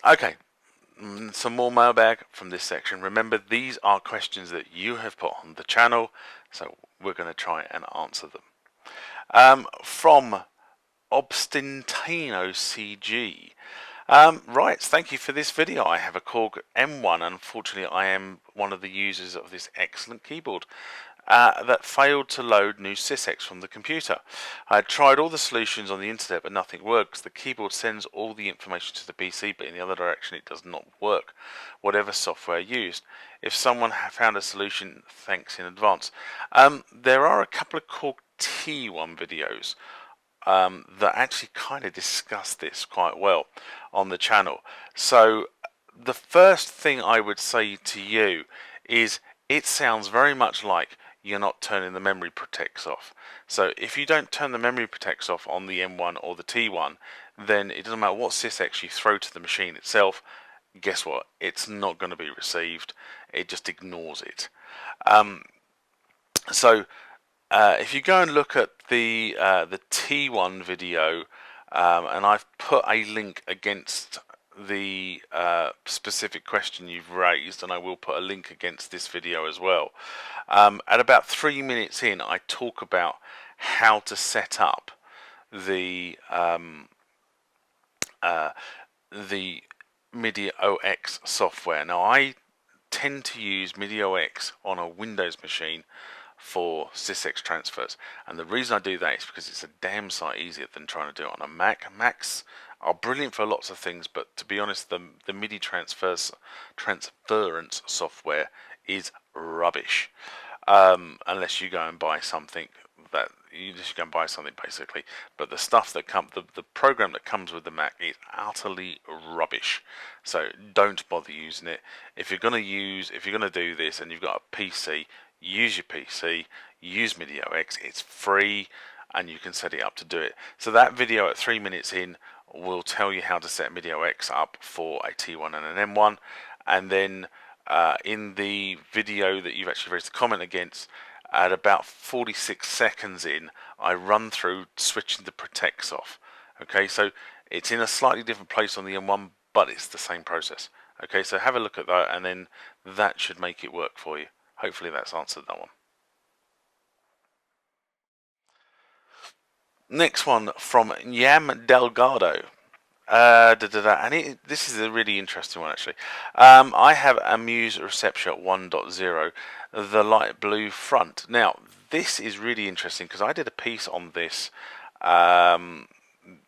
Okay, some more mailbag from this section. Remember, these are questions that you have put on the channel, so we're going to try and answer them. From Obstintano CG. Right, thank you for this video. I have a Korg M1. Unfortunately, I am one of the users of this excellent keyboard that failed to load MUSE SYSEX from the computer. I had tried all the solutions on the internet, but nothing works. The keyboard sends all the information to the PC, but in the other direction it does not work, whatever software used. If someone found a solution, thanks in advance. There are a couple of Korg T1 videos that actually kind of discuss this quite well on the channel. So the first thing I would say to you is it sounds very much like you're not turning the memory protects off. So if you don't turn the memory protects off on the M1 or the T1, then it doesn't matter what SYSEX you throw to the machine itself, guess what? It's not going to be received. It just ignores it. If you go and look at the T1 video, and I've put a link against the specific question you've raised, and I will put a link against this video as well. At about 3 minutes in, I talk about how to set up the MIDI OX software. Now, I tend to use MIDI OX on a Windows machine for SYSEX transfers, and the reason I do that is because it's a damn sight easier than trying to do it on a Mac. Macs are brilliant for lots of things, but to be honest, the MIDI transference software is rubbish, unless you go and buy something basically. But the stuff that the program that comes with the Mac is utterly rubbish. So don't bother using it. If you're going to do this and you've got a PC, use your PC, use MIDI OX. It's free and you can set it up to do it. So that video at 3 minutes in will tell you how to set MIDI OX up for a T1 and an M1, and then in the video that you've actually raised a comment against, at about 46 seconds in, I run through switching the protects off. Okay, so it's in a slightly different place on the M1, but it's the same process. Okay, so have a look at that, and then that should make it work for you. Hopefully that's answered that one. Next one from Yam Delgado. This is a really interesting one actually. I have a MUSE Receptor 1.0, the light blue front. Now this is really interesting because I did a piece on this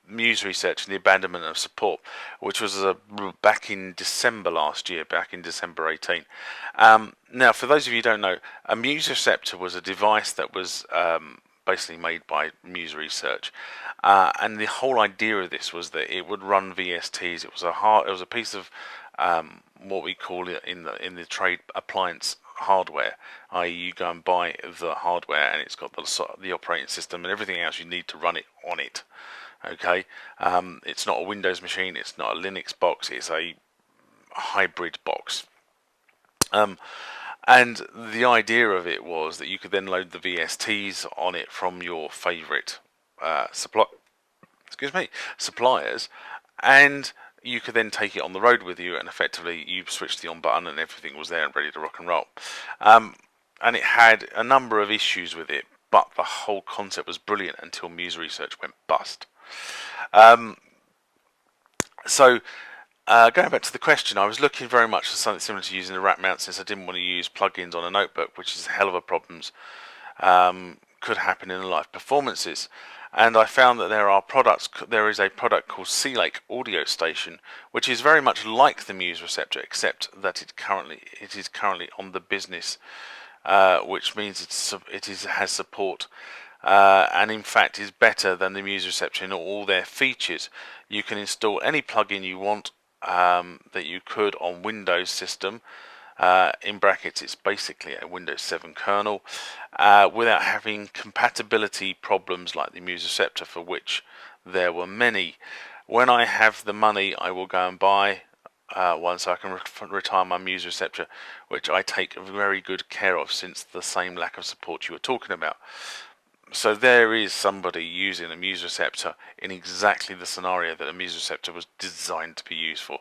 MUSE Research and the abandonment of support, which was back in December last year, back in December 18. Now for those of you who don't know, a MUSE Receptor was a device that was basically made by MUSE Research, and the whole idea of this was that it would run VSTs. It was a piece of what we call it in the trade appliance hardware, i.e. you go and buy the hardware and it's got the operating system and everything else you need to run it on it. Okay, it's not a Windows machine, it's not a Linux box, it's a hybrid box. And the idea of it was that you could then load the VSTs on it from your favourite suppliers, and you could then take it on the road with you, and effectively you switched the on button and everything was there and ready to rock and roll. And it had a number of issues with it, but the whole concept was brilliant until MUSE Research went bust. Going back to the question, I was looking very much for something similar to using a rack mount, since I didn't want to use plugins on a notebook, which is a hell of a problem, could happen in live performances. And I found that there is a product called SeeLake AudioStation, which is very much like the MUSE Receptor, except that it is currently on the business, which means it has support. And in fact is better than the MUSE Receptor in all their features. You can install any plugin you want that you could on Windows system. In brackets, it's basically a Windows 7 kernel, without having compatibility problems like the MUSE Receptor, for which there were many. When I have the money, I will go and buy one so I can retire my MUSE Receptor, which I take very good care of, since the same lack of support you were talking about. So there is somebody using a MUSE Receptor in exactly the scenario that a MUSE Receptor was designed to be used for.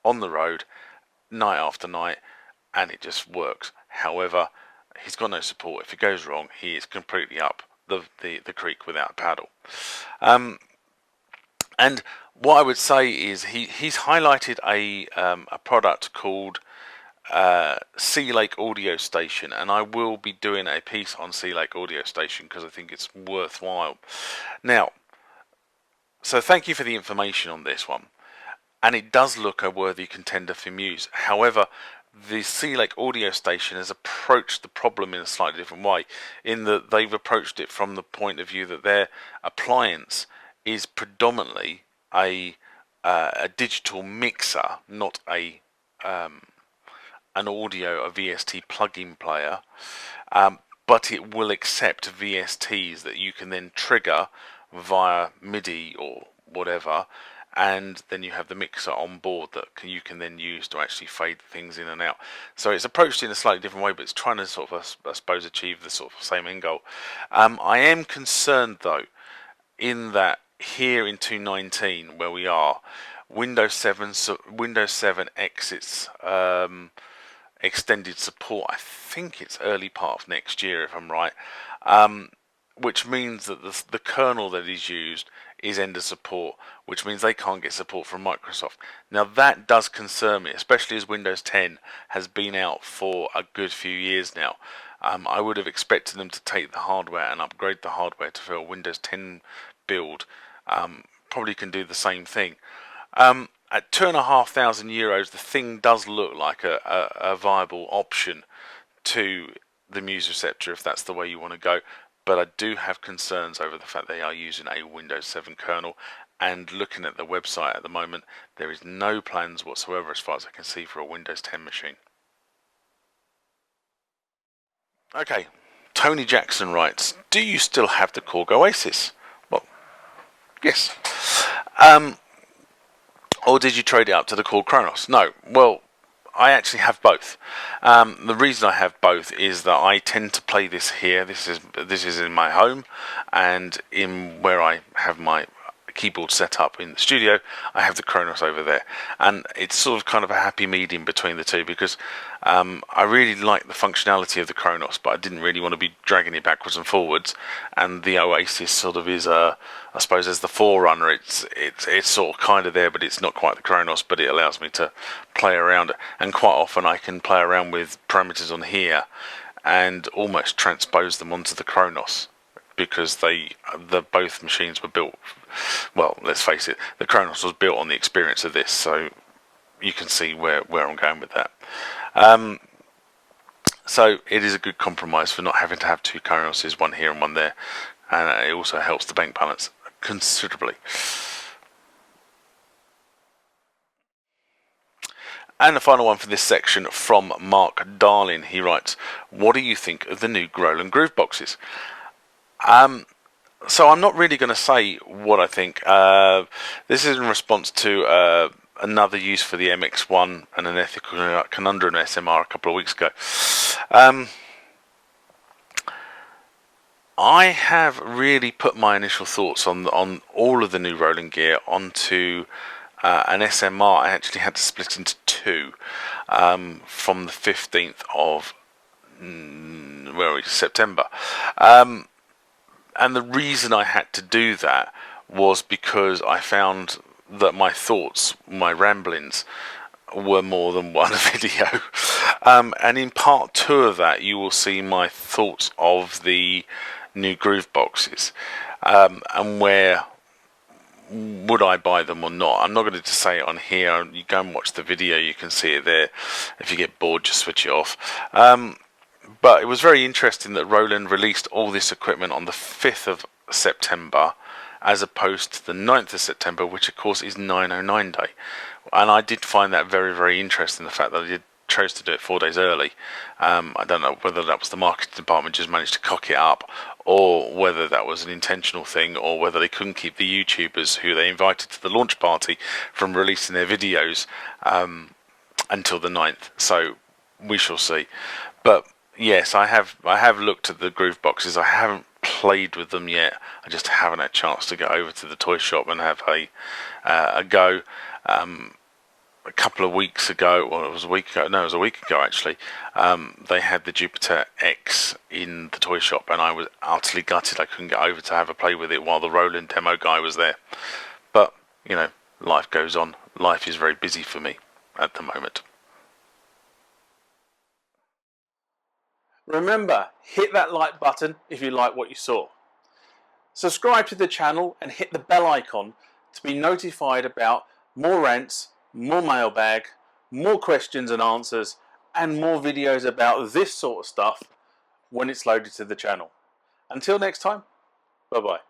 on the road night after night, and it just works. However, he's got no support. If it goes wrong, he is completely up the creek without a paddle. And what I would say is he's highlighted a product called SeeLake AudioStation, and I will be doing a piece on SeeLake AudioStation because I think it's worthwhile. Now, so thank you for the information on this one, and it does look a worthy contender for MUSE. However, the SeeLake AudioStation has approached the problem in a slightly different way, in that they've approached it from the point of view that their appliance is predominantly a digital mixer, not an audio, a VST plug-in player, but it will accept VSTs that you can then trigger via MIDI or whatever, and then you have the mixer on board that you can then use to actually fade things in and out. So it's approached in a slightly different way, but it's trying to sort of, I suppose, achieve the sort of same end goal. I am concerned though, in that here in 2019 where we are, Windows 7 exits extended support. I think it's early part of next year, if I'm right, which means that the kernel that is used is end of support, which means they can't get support from Microsoft. Now that does concern me, especially as Windows 10 has been out for a good few years now. I would have expected them to take the hardware and upgrade the hardware to a Windows 10 build. Probably can do the same thing. At €2,500, the thing does look like a viable option to the MUSE Receptor if that's the way you want to go. But I do have concerns over the fact they are using a Windows 7 kernel, and looking at the website at the moment, there is no plans whatsoever, as far as I can see, for a Windows 10 machine. Okay, Tony Jackson writes, do you still have the Korg OASYS? Well, yes. Or did you trade it up to the Korg Kronos? No. Well, I actually have both. The reason I have both is that I tend to play this here. This is in my home, and in where I have my keyboard set up in the studio, I have the Kronos over there, and it's sort of kind of a happy medium between the two, because I really like the functionality of the Kronos, but I didn't really want to be dragging it backwards and forwards, and the OASYS sort of is I suppose as the forerunner. It's sort of kind of there, but it's not quite the Kronos, but it allows me to play around, and quite often I can play around with parameters on here and almost transpose them onto the Kronos, because both machines were built, well, let's face it, the Kronos was built on the experience of this, so you can see where I'm going with that. So it is a good compromise for not having to have two Kronoses, one here and one there, and it also helps the bank balance considerably. And the final one for this section from Mark Darling. He writes, what do you think of the new Roland Grooveboxes? So I'm not really going to say what I think. This is in response to another use for the MX1 and an ethical conundrum SMR a couple of weeks ago. I have really put my initial thoughts on all of the new Roland gear onto an SMR. I actually had to split into two from the 15th of September. And the reason I had to do that was because I found that my thoughts, my ramblings, were more than one video. And in part 2 of that, you will see my thoughts of the new Grooveboxes, and where would I buy them or not. I'm not going to say it on here. You go and watch the video, you can see it there. If you get bored, just switch it off. But it was very interesting that Roland released all this equipment on the 5th of September as opposed to the 9th of September, which of course is 909 day. And I did find that very, very interesting, the fact that they chose to do it 4 days early. I don't know whether that was the marketing department just managed to cock it up, or whether that was an intentional thing, or whether they couldn't keep the YouTubers who they invited to the launch party from releasing their videos until the 9th. So we shall see. But yes, I have looked at the Grooveboxes. I haven't played with them yet. I just haven't had a chance to go over to the toy shop and have a go. a couple of weeks ago, well, it was a week ago, no, it was a week ago actually, they had the Jupiter X in the toy shop, and I was utterly gutted I couldn't get over to have a play with it while the Roland demo guy was there. But, you know, life goes on. Life is very busy for me at the moment. Remember, hit that like button if you like what you saw. Subscribe to the channel and hit the bell icon to be notified about more rants, more mailbag, more questions and answers, and more videos about this sort of stuff when it's loaded to the channel. Until next time, bye bye.